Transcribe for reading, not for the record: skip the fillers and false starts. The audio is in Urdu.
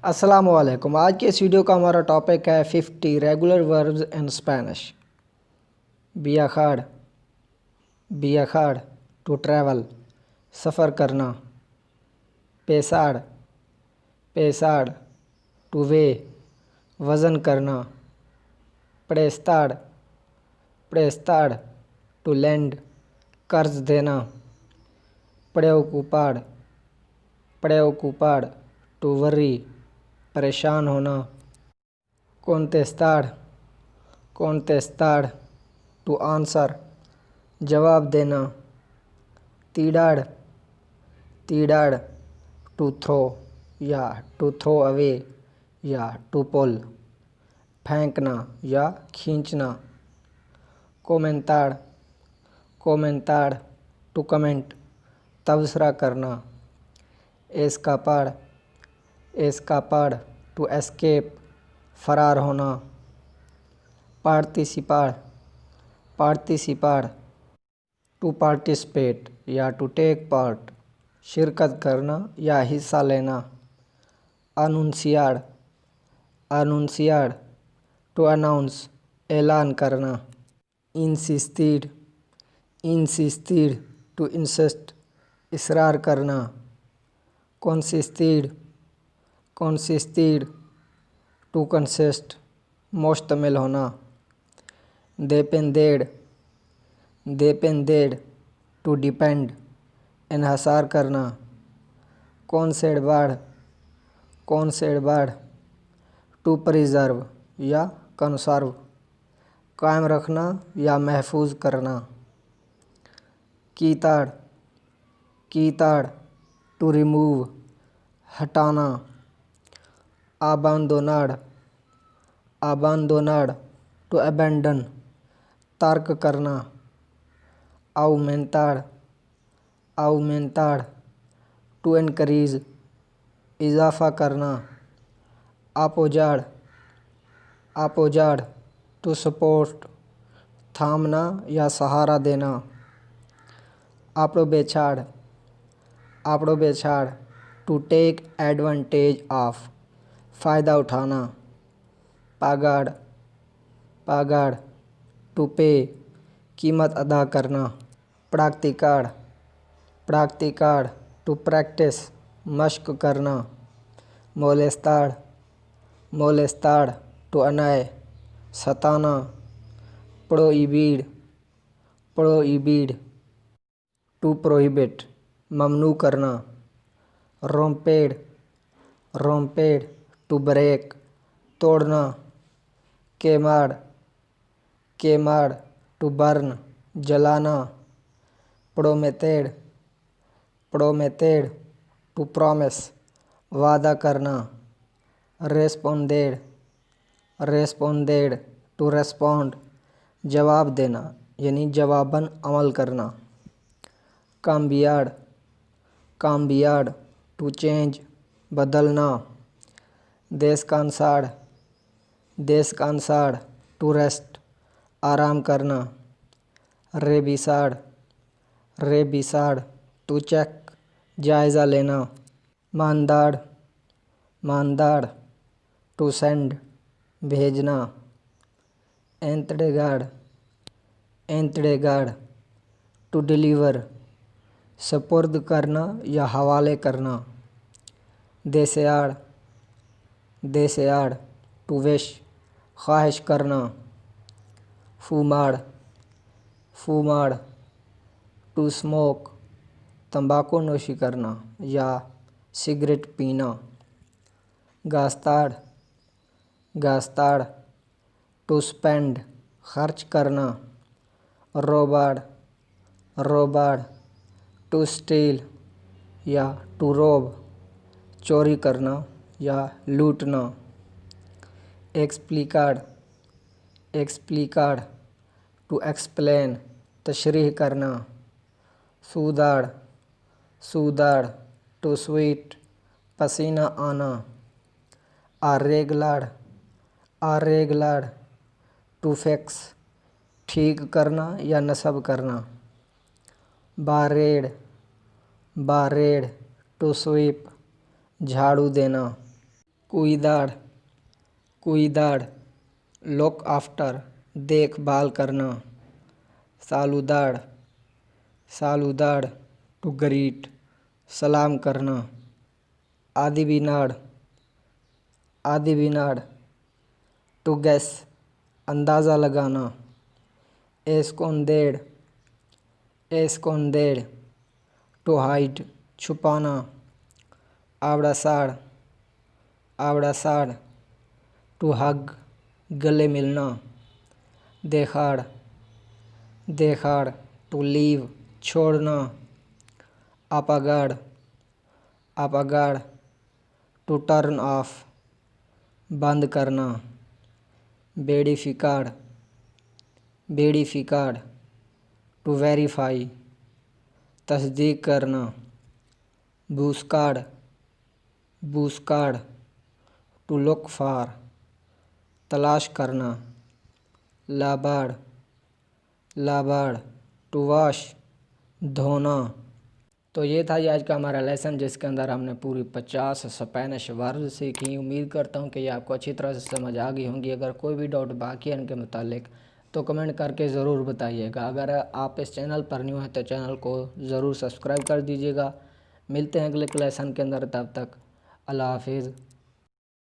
السلام علیکم۔ آج کے اس ویڈیو کا ہمارا ٹاپک ہے 50 ریگولر وربز ان اسپینش۔ بیاخار ٹو ٹریول، سفر کرنا۔ پیساڑ ٹو وے، وزن کرنا۔ پریستاڑ ٹو لینڈ، قرض دینا۔ پڑے اوکوپاڑ ٹو وری، پریشان ہونا۔ کونتیستاڑ ٹو آنسر، جواب دینا۔ تیڑاڑ ٹو تھرو یا ٹو تھرو اوے یا ٹو پل، پھینکنا یا کھینچنا۔ کومنتاڑ ٹو کمنٹ، تبصرہ کرنا۔ ایسکاپاڑ ٹو اسکیپ، فرار ہونا۔ پارٹیسیپاڑ ٹو پارٹیسپیٹ یا ٹو ٹیک پارٹ، شرکت کرنا یا حصہ لینا۔ انونسیاڑ ٹو اناؤنس، اعلان کرنا۔ انسیسٹیڑ ٹو انسسٹ، اصرار کرنا۔ کنسسٹیڑ ٹو کنسسٹ، مشتمل ہونا۔ دیپندیڑ ٹو ڈیپینڈ، انحصار کرنا۔ کونسیڑباڑ ٹو پریزرو یا کنسرو، قائم رکھنا یا محفوظ کرنا۔ کیتاڑ ٹو ریموو، ہٹانا۔ آباندوناڑ ٹو ابینڈن، ترک کرنا۔ آؤمینتاڑ ٹو انکریز، اضافہ کرنا۔ آپوجاڑ ٹو سپورٹ، تھامنا یا سہارا دینا۔ اپڑوبیچاڑ ٹو ٹیک ایڈوانٹیج آف، فائدہ اٹھانا۔ پاگاڑ ٹو پے، قیمت ادا کرنا۔ پراکتیکاڑ ٹو پریکٹس، مشق کرنا۔ مولستاڑ ٹو انائے، ستانا۔ پروہیبیڈ ٹو پروہیبٹ، ممنوع کرنا۔ رومپیڑ ٹو بریک، توڑنا۔ کیماڑ ٹو برن، جلانا۔ پرومیتیڑ ٹو پرومس، وعدہ کرنا۔ ریسپوندیڑ ٹو ریسپونڈ، جواب دینا یعنی جواباً عمل کرنا۔ کامبیاڑ ٹو چینج، بدلنا۔ دیسکانساڑ ٹو ریسٹ، آرام کرنا۔ ریبیساڑ ٹو چیک، جائزہ لینا۔ مانداڑ ٹو سینڈ، بھیجنا۔ اینتڑیگاڑ ٹو ڈیلیور، سپرد کرنا یا حوالے کرنا۔ دیسیاڑ ٹو وش، خواہش کرنا۔ فوماڑ ٹو اسموک، تمباکو نوشی کرنا یا سگریٹ پینا۔ گاستاڑ ٹو اسپینڈ، خرچ کرنا۔ روباڑ ٹو اسٹیل یا ٹو روب، چوری کرنا یا لوٹنا۔ ایکسپلیکاڑ ٹو ایکسپلین، تشریح کرنا۔ سوداڑ ٹو سویٹ، پسینہ آنا۔ آریگلاڑ ٹو فکس، ٹھیک کرنا یا نصب کرنا۔ باریڑ ٹو سویپ، جھاڑو دینا۔ cuidar, cuidar, look after, دیکھ بھال کرنا. saludar, saludar, to greet, سلام کرنا. adivinar, adivinar, to guess, اندازہ لگانا. esconder, esconder, to hide, چھپانا. abrazar, abrazar, to hug, گلے ملنا. dejar, dejar, to leave, چھوڑنا. apagar, apagar, to turn off, بند کرنا. verificar, verificar, to verify, تصدیق کرنا. buscar, buscar, to look for, تلاش کرنا. lavar, lavar, to wash, دھونا. تو یہ تھا آج کا ہمارا لیسن، جس کے اندر ہم نے پوری 50 اسپینش ورڈ سیکھی. امید کرتا ہوں کہ یہ آپ کو اچھی طرح سے سمجھ آ گئی ہوں گی. اگر کوئی بھی ڈاؤٹ باقی ہے ان کے متعلق تو کمنٹ کر کے ضرور بتائیے گا. اگر آپ اس چینل پر نیو ہیں تو چینل کو ضرور سبسکرائب کر دیجیے گا. ملتے ہیں اگلے لیسن کے اندر، تب تک اللہ حافظ.